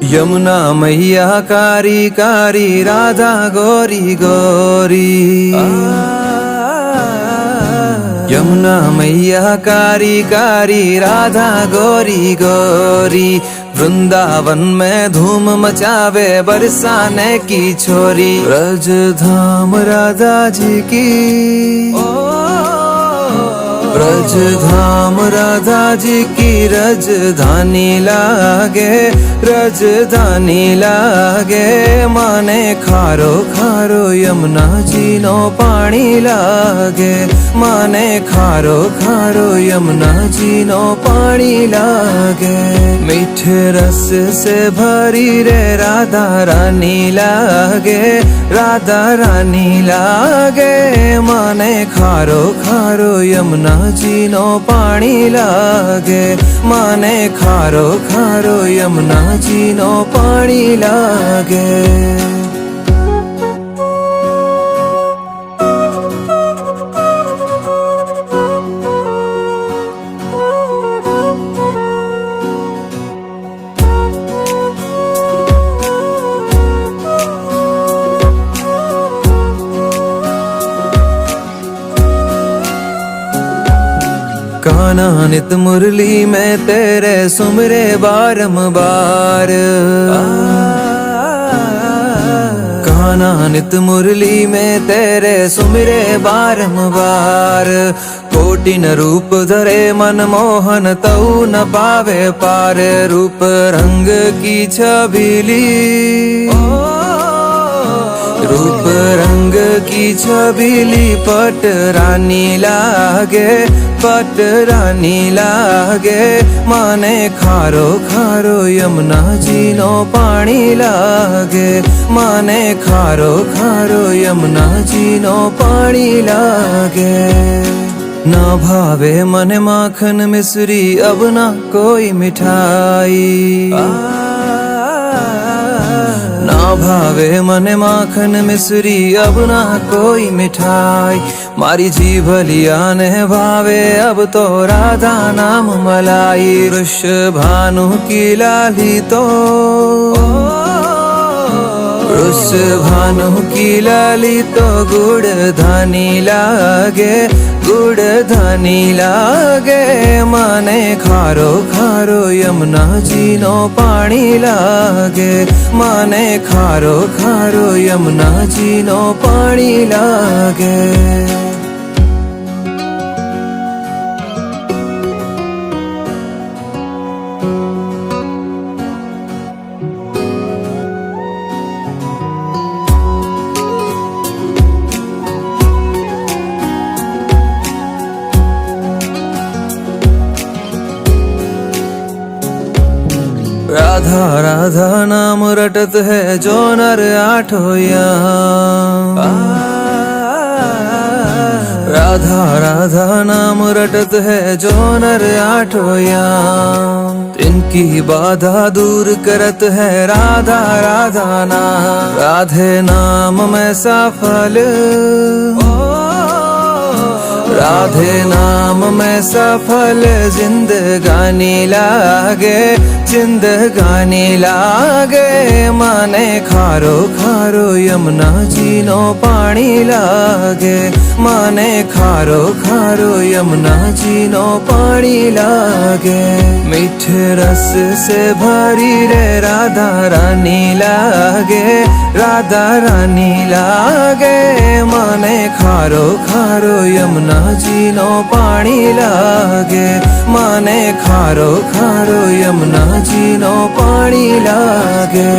यमुना मैया कारी कारी राधा गोरी गोरी। यमुना मैया कारी कारी राधा गोरी गोरी। वृंदावन में धूम मचावे बरसाने की छोरी। ब्रज धाम राधा जी की, ब्रज धाम राधा जी की रजधानी लागे, रजधानी लागे। माने खारो खारो यमुना जी नो पानी लागे, माने खारो खारो यमुना जी नो पानी लागे। मीठे रस से भरी रे राधा रानी लागे, राधा रानी लागे। माने खारो खारो यमुना जी नो पानी लागे, माने खारो खारो यमुना जी नो पानी लागे। कान्हा नित मुरली में तेरे सुमरे बारंबार। कान्हा नित मुरली में तेरे सुमरे बारंबार। कोटि न रूप धरे मनमोहन तऊ न पावे पार। रूप रंग की छबीली, रूप रंग की छबीली पट रानी लागे, पट रानी लागे। माने खारो खारो यमुना जी नो पानी लागे, माने खारो खारो यमुना जी नो पानी लागे। ना भावे मन माखन मिश्री अब ना कोई मिठाई। ना भावे मन माखन मिश्री अब ना कोई मिठाई। मारी जीभ लिया ने भावे अब तो राधा नाम मलाई। वृषभानु की लाली तो, वृषभानु की लाली तो गुड़ धानी लागे, गुड़ धानी लागे। माने खारो खारो यमुना जी नो पानी लागे, माने खारो खारो यमुना जी नो पानी लागे। राधा राधा नाम रटत है जो नर आठों याम। राधा राधा नाम रटत है जो नर आठों याम। इनकी बाधा दूर करत है राधा राधा नाम। राधे नाम में सफल, राधे नाम में सफल जिंदगानी लागे, जिंदगानी लागे। माने खारो खारो यमुना जी नो पानी लागे, माने खारो खारो यमुना जी नो पानी लागे। मीठे रस से भरी रे राधा रानी लागे, राधा रानी लागे। माने खारो खारो यमुना जी नो पानी लागे, माने खारो खारो यमुना जी नो पानी लागे।